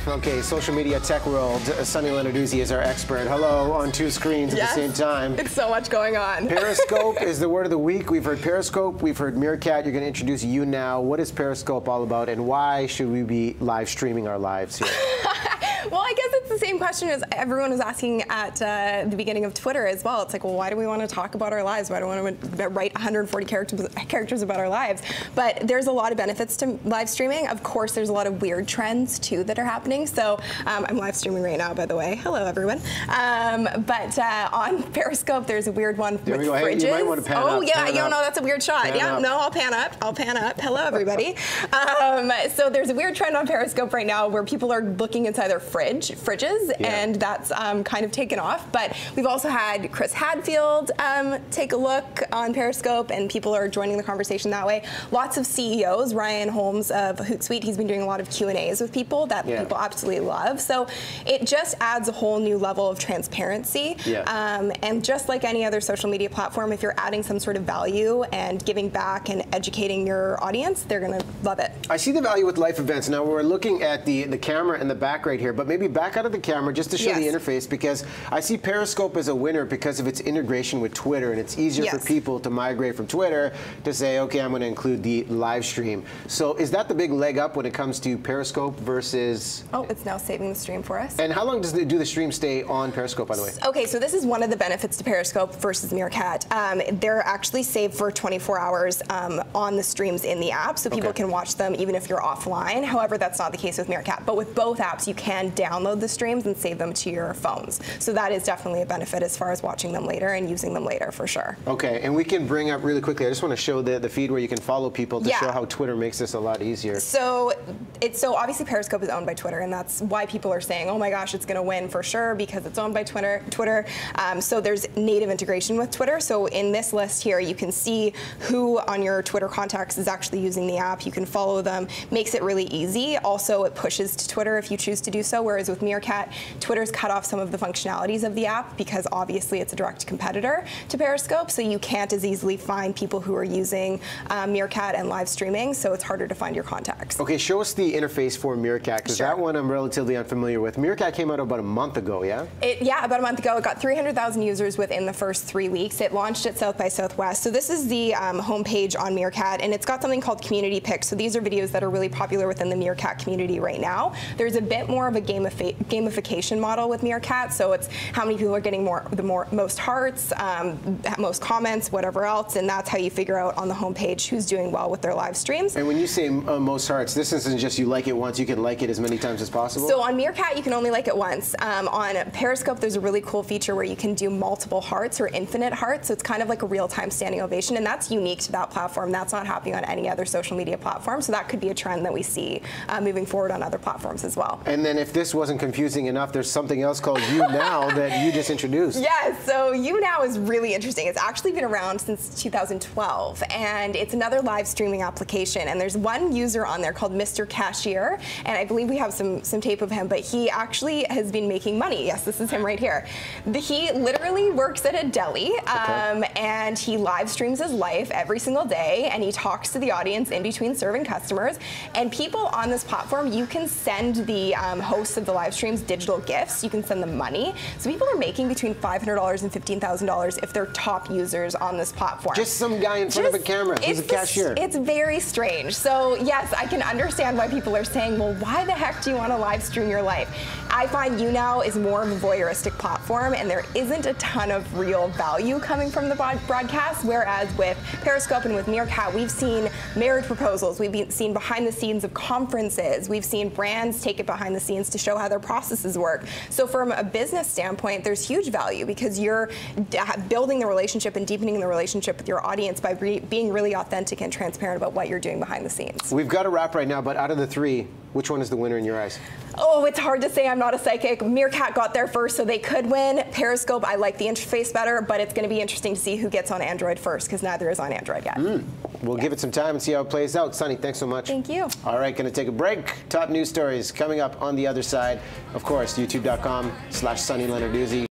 Okay, social media tech world, Sunny Lenarduzzi is our expert. Hello, on two screens at the same time. It's so much going on. Periscope is the word of the week. We've heard Periscope, we've heard Meerkat. You're going to introduce You Now. What is Periscope all about, and why should we be live streaming our lives here? Well, I guess it's the same question as everyone was asking at the beginning of Twitter as well. It's like, well, why do we want to talk about our lives? Why do we want to write 140 characters about our lives? But there's a lot of benefits to live streaming. Of course, there's a lot of weird trends, too, that are happening. So I'm live streaming right now, by the way. Hello, everyone. But on Periscope, there's a weird one with fridges. Hey, you might want to pan up. Oh, yeah, you know, that's a weird shot. No, I'll pan up. I'll pan up. Hello, everybody. So there's a weird trend on Periscope right now where people are looking inside their fridges, and that's kind of taken off. But we've also had Chris Hadfield take a look on Periscope, and people are joining the conversation that way. Lots of CEOs, Ryan Holmes of Hootsuite, he's been doing a lot of Q&As with people that people absolutely love. So it just adds a whole new level of transparency. And just like any other social media platform, if you're adding some sort of value and giving back and educating your audience, they're going to love it. I see the value with live events. Now we're looking at the camera in the back right here, but maybe back out of the camera just to show the interface, because I see Periscope as a winner because of its integration with Twitter, and it's easier for people to migrate from Twitter to say, okay, I'm going to include the live stream. So is that the big leg up when it comes to Periscope versus... Oh, it's now saving the stream for us. And how long do the stream stay on Periscope, by the way? Okay, so this is one of the benefits to Periscope versus Meerkat. They're actually saved for 24 hours on the streams in the app, so people can watch them even if you're offline. However, that's not the case with Meerkat. But with both apps, you can download the streams and save them to your phones. So that is definitely a benefit as far as watching them later and using them later, for sure. Okay, and we can bring up really quickly, I just want to show the feed where you can follow people to show how Twitter makes this a lot easier. So obviously Periscope is owned by Twitter, and that's why people are saying, oh my gosh, it's going to win for sure because it's owned by Twitter. So there's native integration with Twitter. So in this list here, you can see who on your Twitter contacts is actually using the app. You can follow them. Makes it really easy. Also, it pushes to Twitter if you choose to do so, whereas with Meerkat, Twitter's cut off some of the functionalities of the app because obviously it's a direct competitor to Periscope, so you can't as easily find people who are using Meerkat and live streaming, so it's harder to find your contacts. Okay, show us the interface for Meerkat, because that one I'm relatively unfamiliar with. Meerkat came out about a month ago, yeah? About a month ago. It got 300,000 users within the first 3 weeks. It launched at South by Southwest. So this is the homepage on Meerkat, and it's got something called community picks. So these are videos that are really popular within the Meerkat community right now. There's a bit more of a gamification model with Meerkat, so it's how many people are getting most hearts, most comments, whatever else, and that's how you figure out on the homepage who's doing well with their live streams. And when you say most hearts, this isn't just you like it once, you can like it as many times as possible? So on Meerkat, you can only like it once. On Periscope, there's a really cool feature where you can do multiple hearts or infinite hearts, so it's kind of like a real-time standing ovation, and that's unique to that platform. That's not happening on any other social media platform, so that could be a trend that we see moving forward on other platforms as well. And then if this wasn't confusing enough, there's something else called You Now that you just introduced. Yes, so You Now is really interesting. It's actually been around since 2012, and it's another live streaming application, and there's one user on there called Mr. Cashier, and I believe we have some tape of him, but he actually has been making money. Yes, this is him right here. He literally works at a deli, and he live streams his life every single day, and he talks to the audience in between serving customers, and people on this platform, you can send the hosts of the live streams digital gifts. You can send them money. So people are making between $500 and $15,000 if they're top users on this platform. Just some guy in front of a camera who's a cashier. It's very strange. So yes, I can understand why people are saying, well, why the heck do you want to live stream your life? I find You Now is more of a voyeuristic platform, and there isn't a ton of real value coming from the broadcast, whereas with Periscope and with Meerkat, we've seen marriage proposals, we've seen behind the scenes of conferences, we've seen brands take it behind the scenes to show how their processes work. So from a business standpoint, there's huge value because you're building the relationship and deepening the relationship with your audience by being really authentic and transparent about what you're doing behind the scenes. We've got to wrap right now, but out of the three, which one is the winner in your eyes? Oh, it's hard to say. I'm not a psychic. Meerkat got there first, so they could win. Periscope, I like the interface better, but it's going to be interesting to see who gets on Android first, because neither is on Android yet. We'll give it some time and see how it plays out. Sunny, thanks so much. Thank you. All right, going to take a break. Top news stories coming up on the other side. Of course, youtube.com/SunnyLenarduzzi.